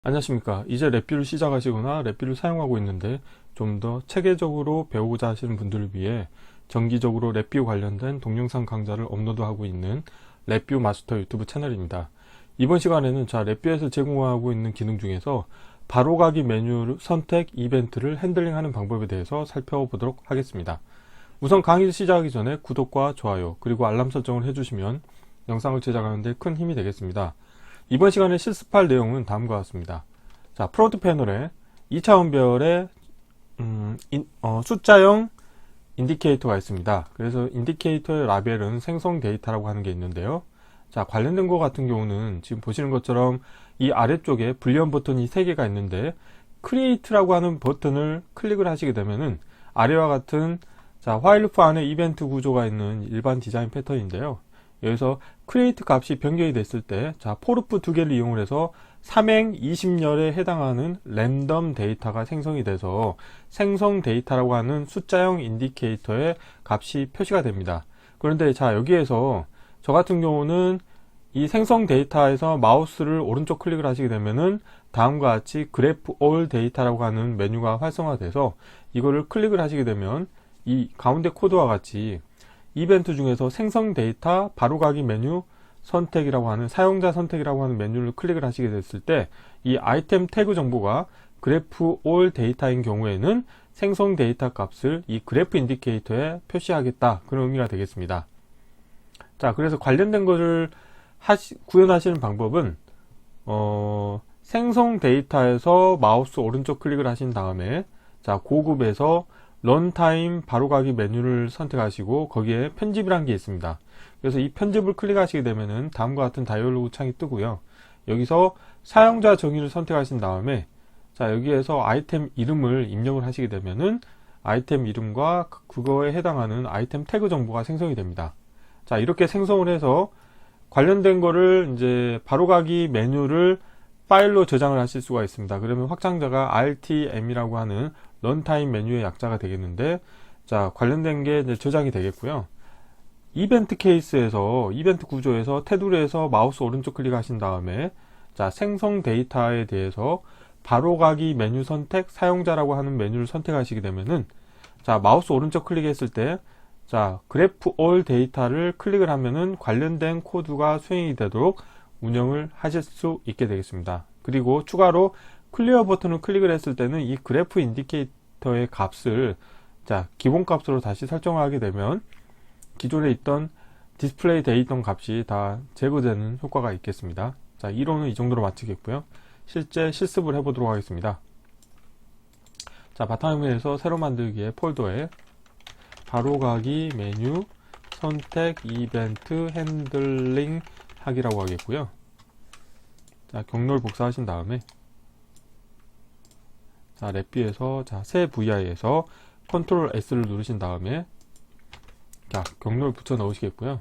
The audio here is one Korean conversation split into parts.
안녕하십니까. 이제 랩뷰를 시작하시거나 랩뷰를 사용하고 있는데 좀 더 체계적으로 배우고자 하시는 분들을 위해 정기적으로 랩뷰 관련된 동영상 강좌를 업로드하고 있는 랩뷰 마스터 유튜브 채널입니다. 이번 시간에는 랩뷰에서 제공하고 있는 기능 중에서 바로가기 메뉴 선택 이벤트를 핸들링하는 방법에 대해서 살펴보도록 하겠습니다. 우선 강의 시작하기 전에 구독과 좋아요 그리고 알람 설정을 해주시면 영상을 제작하는 데 큰 힘이 되겠습니다. 이번 시간에 실습할 내용은 다음과 같습니다. 프론트 패널에 2차원별의 숫자형 인디케이터가 있습니다. 그래서 인디케이터의 라벨은 생성 데이터라고 하는 게 있는데요. 관련된 것 같은 경우는 지금 보시는 것처럼 이 아래쪽에 불리언 버튼이 3개가 있는데 크리에이트라고 하는 버튼을 클릭을 하시게 되면은 아래와 같은 화일 루프 안에 이벤트 구조가 있는 일반 디자인 패턴인데요. 여기서 create 값이 변경이 됐을 때 포르프 2개를 이용을 해서 3행 20열에 해당하는 랜덤 데이터가 생성이 돼서 생성 데이터라고 하는 숫자형 인디케이터의 값이 표시가 됩니다. 그런데 여기에서 저 같은 경우는 이 생성 데이터에서 마우스를 오른쪽 클릭을 하시게 되면은 다음과 같이 graph all 데이터라고 하는 메뉴가 활성화돼서 이거를 클릭을 하시게 되면 이 가운데 코드와 같이 이벤트 중에서 생성 데이터 바로가기 메뉴 선택이라고 하는 사용자 선택이라고 하는 메뉴를 클릭을 하시게 됐을 때 이 아이템 태그 정보가 graph all 데이터인 경우에는 생성 데이터 값을 이 graph 인디케이터에 표시하겠다, 그런 의미가 되겠습니다. 그래서 관련된 것을 구현하시는 방법은 생성 데이터에서 마우스 오른쪽 클릭을 하신 다음에 고급에서 런타임 바로가기 메뉴를 선택하시고 거기에 편집이라는 게 있습니다. 그래서 이 편집을 클릭하시게 되면은 다음과 같은 다이얼로그 창이 뜨고요. 여기서 사용자 정의를 선택하신 다음에 여기에서 아이템 이름을 입력을 하시게 되면은 아이템 이름과 그거에 해당하는 아이템 태그 정보가 생성이 됩니다. 이렇게 생성을 해서 관련된 거를 이제 바로가기 메뉴를 파일로 저장을 하실 수가 있습니다. 그러면 확장자가 RTM이라고 하는 런타임 메뉴의 약자가 되겠는데, 관련된 게 이제 저장이 되겠고요. 이벤트 케이스에서, 이벤트 구조에서 테두리에서 마우스 오른쪽 클릭하신 다음에, 생성 데이터에 대해서 바로가기 메뉴 선택, 사용자라고 하는 메뉴를 선택하시게 되면은, 마우스 오른쪽 클릭했을 때, graph all 데이터를 클릭을 하면은 관련된 코드가 수행이 되도록 운영을 하실 수 있게 되겠습니다. 그리고 추가로 클리어 버튼을 클릭을 했을 때는 이 그래프 인디케이터의 값을 기본 값으로 다시 설정하게 되면 기존에 있던 디스플레이 돼 있던 값이 다 제거되는 효과가 있겠습니다. 이론은 이 정도로 마치겠고요. 실제 실습을 해보도록 하겠습니다. 바탕화면에서 새로 만들기의 폴더에 바로가기 메뉴 선택 이벤트 핸들링 하기라고 하겠고요. 경로를 복사하신 다음에 랩뷰에서 새 VI에서 컨트롤 S를 누르신 다음에 경로를 붙여 넣으시겠고요.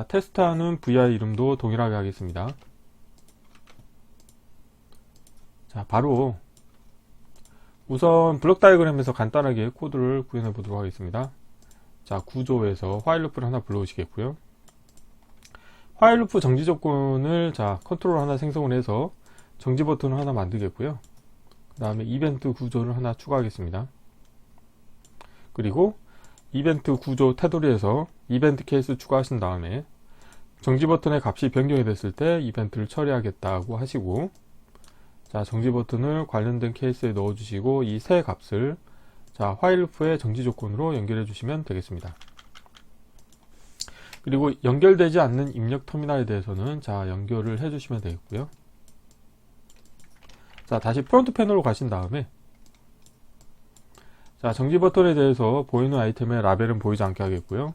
테스트하는 VI 이름도 동일하게 하겠습니다. 바로 우선 블록 다이어그램에서 간단하게 코드를 구현해 보도록 하겠습니다. 구조에서 화일 루프를 하나 불러오시겠고요. 화일 루프 정지 조건을 컨트롤 하나 생성을 해서 정지 버튼을 하나 만들겠고요. 그 다음에 이벤트 구조를 하나 추가하겠습니다. 그리고 이벤트 구조 테두리에서 이벤트 케이스 추가하신 다음에 정지 버튼의 값이 변경이 됐을 때 이벤트를 처리하겠다고 하시고, 정지 버튼을 관련된 케이스에 넣어 주시고 이 새 값을 화일 루프의 정지 조건으로 연결해 주시면 되겠습니다. 그리고 연결되지 않는 입력 터미널에 대해서는 연결을 해 주시면 되겠고요. 다시 프론트 패널로 가신 다음에 정지 버튼에 대해서 보이는 아이템의 라벨은 보이지 않게 하겠고요.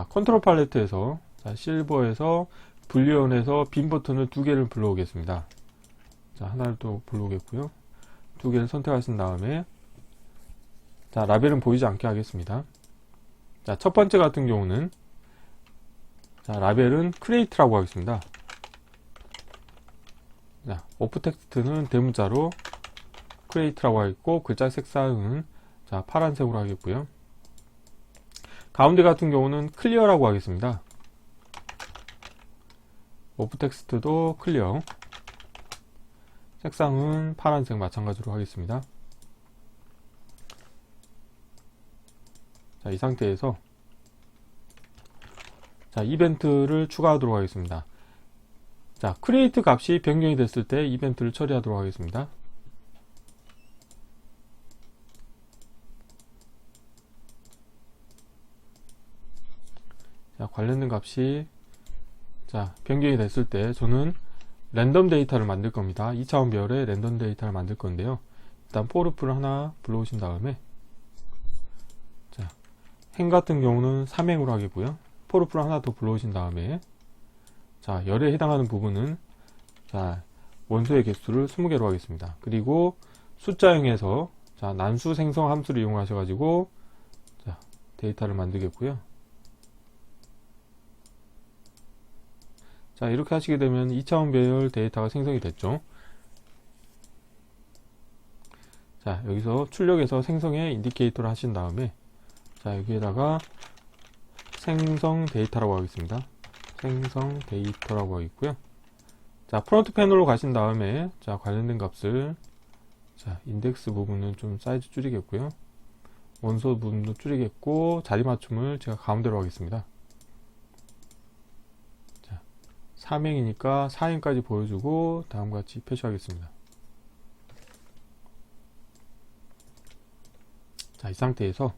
컨트롤 팔레트에서 실버에서 불리언에서 빈 버튼을 2개를 불러오겠습니다. 하나를 또 불러오겠고요. 2개를 선택하신 다음에 라벨은 보이지 않게 하겠습니다. 첫 번째 같은 경우는 라벨은 create라고 하겠습니다. 오프 텍스트는 대문자로 create라고 하겠고, 글자 색상은 파란색으로 하겠고요. 가운데 같은 경우는 clear라고 하겠습니다. 오프 텍스트도 클리어, 색상은 파란색 마찬가지로 하겠습니다. 자, 이 상태에서 자, 이벤트를 추가하도록 하겠습니다. 자, create 값이 변경이 됐을 때 이벤트를 처리하도록 하겠습니다. 자, 관련된 값이 자, 변경이 됐을 때 저는 랜덤 데이터를 만들 겁니다. 2차원 배열의 랜덤 데이터를 만들 건데요. 일단 for를 하나 불러오신 다음에 자, 행 같은 경우는 3행으로 하겠고요. for를 하나 더 불러오신 다음에 자, 열에 해당하는 부분은 자, 원소의 개수를 20개로 하겠습니다. 그리고 숫자형에서 자, 난수 생성 함수를 이용하셔가지고 자, 데이터를 만들겠고요. 자, 이렇게 하시게 되면 2차원 배열 데이터가 생성이 됐죠. 자, 여기서 출력해서 생성의 인디케이터를 하신 다음에 자, 여기에다가 생성 데이터라고 하겠습니다. 생성 데이터라고 하겠고요. 자, 프론트 패널로 가신 다음에 자, 관련된 값을 자, 인덱스 부분은 좀 사이즈 줄이겠고요. 원소 부분도 줄이겠고 자리 맞춤을 제가 가운데로 하겠습니다. 3행이니까 4행까지 보여주고 다음과 같이 표시하겠습니다. 자, 이 상태에서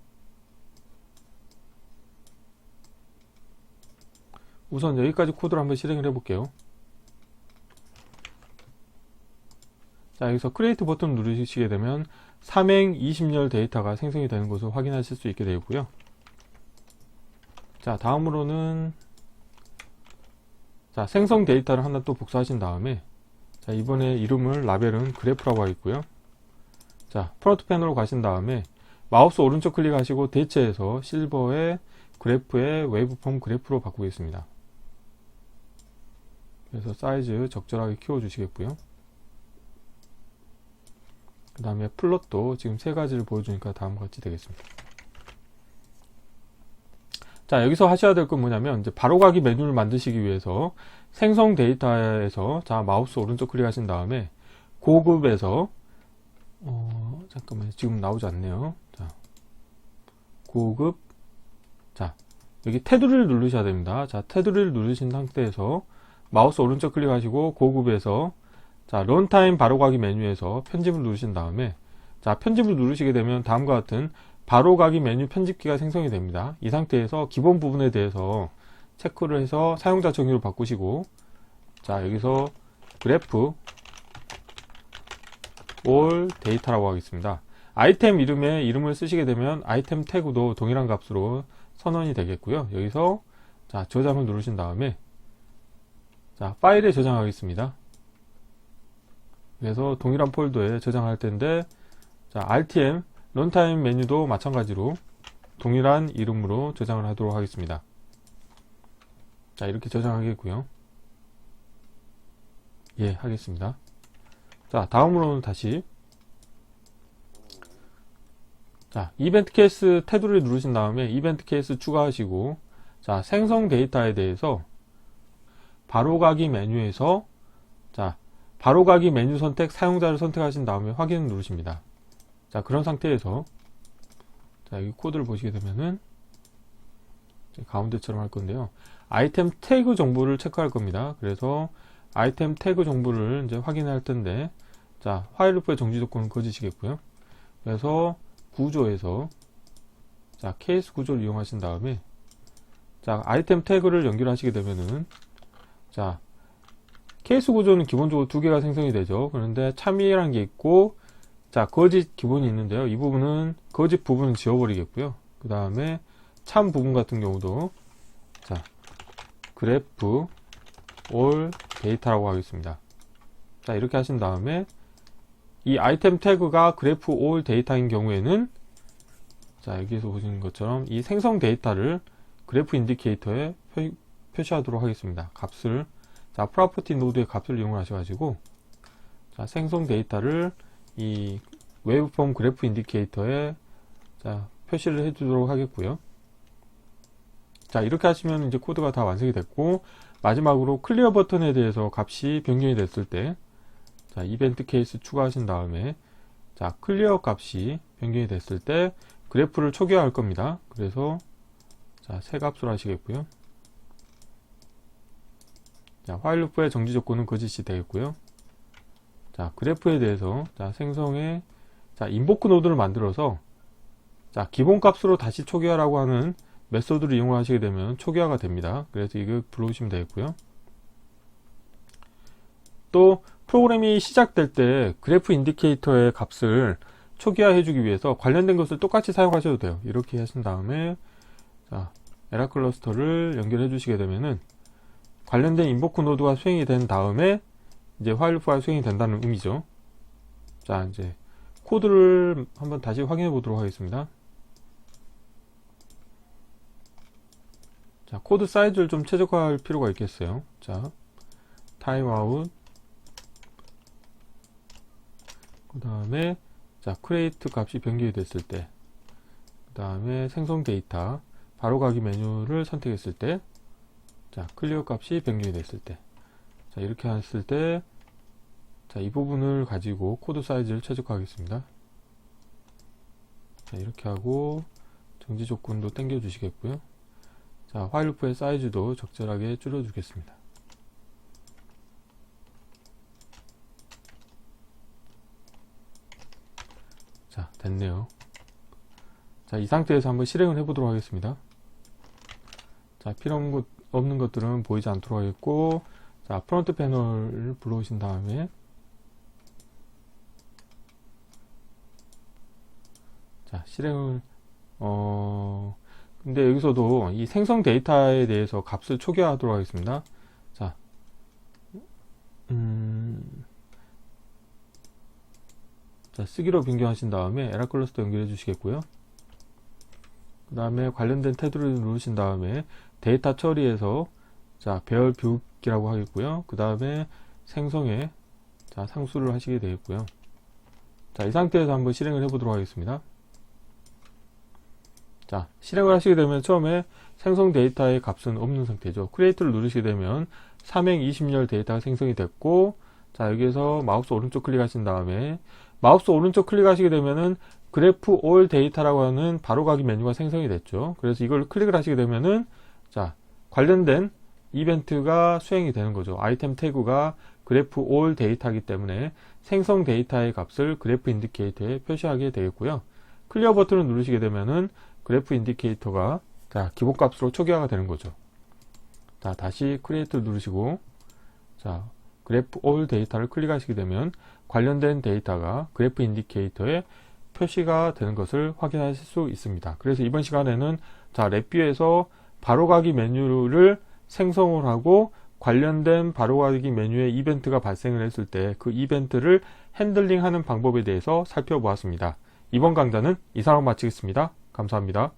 우선 여기까지 코드를 한번 실행을 해볼게요. 자, 여기서 크리에이트 버튼 누르시게 되면 3행 20열 데이터가 생성이 되는 것을 확인하실 수 있게 되고요. 자, 다음으로는 자, 생성 데이터를 하나 또 복사하신 다음에 자, 이번에 이름을 라벨은 그래프라고 하겠고요. 자, 프론트 패널로 가신 다음에 마우스 오른쪽 클릭하시고 대체해서 실버의 그래프의 웨이브폼 그래프로 바꾸겠습니다. 그래서 사이즈 적절하게 키워 주시겠고요. 그 다음에 플롯도 지금 세 가지를 보여주니까 다음과 같이 되겠습니다. 자, 여기서 하셔야 될 건 뭐냐면 이제 바로가기 메뉴를 만드시기 위해서 생성 데이터에서 자, 마우스 오른쪽 클릭하신 다음에 고급에서 잠깐만요. 지금 나오지 않네요. 자, 고급 자, 여기 테두리를 누르셔야 됩니다. 자, 테두리를 누르신 상태에서 마우스 오른쪽 클릭하시고 고급에서 자, 런타임 바로가기 메뉴에서 편집을 누르신 다음에 자, 편집을 누르시게 되면 다음과 같은 바로가기 메뉴 편집키가 생성이 됩니다. 이 상태에서 기본 부분에 대해서 체크를 해서 사용자 정의로 바꾸시고 자, 여기서 그래프 all 데이터라고 하겠습니다. 아이템 이름에 이름을 쓰시게 되면 아이템 태그도 동일한 값으로 선언이 되겠고요. 여기서 자, 저장을 누르신 다음에 자, 파일에 저장하겠습니다. 그래서 동일한 폴더에 저장할 텐데 자, RTM 런타임 메뉴도 마찬가지로 동일한 이름으로 저장을 하도록 하겠습니다. 자, 이렇게 저장하겠고요. 예, 하겠습니다. 자, 다음으로는 다시 자, 이벤트 케이스 테두리를 누르신 다음에 이벤트 케이스 추가하시고 자, 생성 데이터에 대해서 바로가기 메뉴에서 자, 바로가기 메뉴 선택 사용자를 선택하신 다음에 확인을 누르십니다. 자, 그런 상태에서 자, 여기 코드를 보시게 되면은 가운데처럼 할 건데요. 아이템 태그 정보를 체크할 겁니다. 그래서 아이템 태그 정보를 이제 확인할 텐데 자, 화일 루프의 정지 조건은 거짓이겠고요. 그래서 구조에서 자, 케이스 구조를 이용하신 다음에 자, 아이템 태그를 연결하시게 되면은 자, 케이스 구조는 기본적으로 두 개가 생성이 되죠. 그런데 참이라는 게 있고 자, 거짓 기본이 있는데요. 이 부분은 거짓 부분은 지워버리겠고요. 그 다음에 참 부분 같은 경우도 자, 그래프 all 데이터라고 하겠습니다. 자, 이렇게 하신 다음에 이 아이템 태그가 그래프 all 데이터인 경우에는 자, 여기서 보시는 것처럼 이 생성 데이터를 그래프 인디케이터에 표시하도록 하겠습니다. 값을 자, 프로퍼티 노드의 값을 이용하셔가지고 자, 생성 데이터를 이 웨이브폼 그래프 인디케이터에 자, 표시를 해주도록 하겠고요. 자, 이렇게 하시면 이제 코드가 다 완성이 됐고 마지막으로 클리어 버튼에 대해서 값이 변경이 됐을 때 자, 이벤트 케이스 추가하신 다음에 자, 클리어 값이 변경이 됐을 때 그래프를 초기화할 겁니다. 그래서 자, 새 값으로 하시겠고요. 자, 화일 루프의 정지 조건은 거짓이 되겠고요. 자, 그래프에 대해서 자, 생성의 자, 인보크 노드를 만들어서 자, 기본 값으로 다시 초기화라고 하는 메소드를 이용하시게 되면 초기화가 됩니다. 그래서 이거 불러오시면 되겠고요. 또 프로그램이 시작될 때 그래프 인디케이터의 값을 초기화해 주기 위해서 관련된 것을 똑같이 사용하셔도 돼요. 이렇게 하신 다음에 자, 에라 클러스터를 연결해 주시게 되면은 관련된 인보크 노드가 수행이 된 다음에 이제 화일 루프가 수행이 된다는 의미죠. 자, 이제 코드를 한번 다시 확인해 보도록 하겠습니다. 자, 코드 사이즈를 좀 최적화할 필요가 있겠어요. 자, 타임아웃, 그 다음에 자, 크레이트 값이 변경이 됐을 때, 그 다음에 생성 데이터 바로가기 메뉴를 선택했을 때, 자, 클리어 값이 변경이 됐을 때, 자, 이렇게 했을 때, 자, 이 부분을 가지고 코드 사이즈를 최적화하겠습니다. 자, 이렇게 하고 정지 조건도 당겨 주시겠고요. 자, 화일 루프의 사이즈도 적절하게 줄여 주겠습니다. 자, 됐네요. 자, 이 상태에서 한번 실행을 해보도록 하겠습니다. 자, 필요 없는 것들은 보이지 않도록 하겠고, 자, 프론트 패널을 불러오신 다음에, 자, 실행을, 근데 여기서도 이 생성 데이터에 대해서 값을 초기화하도록 하겠습니다. 자, 자, 쓰기로 변경하신 다음에 에라 클러스터 연결해 주시겠고요. 그 다음에 관련된 테두리를 누르신 다음에 데이터 처리에서 자, 배열 비우기라고 하겠고요. 그 다음에 생성에 자, 상수를 하시게 되겠고요. 자, 이 상태에서 한번 실행을 해 보도록 하겠습니다. 자, 실행을 하시게 되면 처음에 생성 데이터의 값은 없는 상태죠. 크리에이트를 누르시게 되면 삼행 20열 데이터가 생성이 됐고, 자, 여기에서 마우스 오른쪽 클릭하신 다음에 마우스 오른쪽 클릭하시게 되면은 그래프 올 데이터라고 하는 바로가기 메뉴가 생성이 됐죠. 그래서 이걸 클릭을 하시게 되면은 자, 관련된 이벤트가 수행이 되는 거죠. 아이템 태그가 그래프 올 데이터이기 때문에 생성 데이터의 값을 그래프 인디케이터에 표시하게 되겠고요. 클리어 버튼을 누르시게 되면은 그래프 인디케이터가 자, 기본 값으로 초기화가 되는 거죠. 자, 다시 크리에이트를 누르시고 자, 그래프 올 데이터를 클릭하시게 되면 관련된 데이터가 그래프 인디케이터에 표시가 되는 것을 확인하실 수 있습니다. 그래서 이번 시간에는 자, 랩뷰에서 바로가기 메뉴를 생성을 하고 관련된 바로가기 메뉴에 이벤트가 발생을 했을 때 그 이벤트를 핸들링하는 방법에 대해서 살펴보았습니다. 이번 강좌는 이상으로 마치겠습니다. 감사합니다.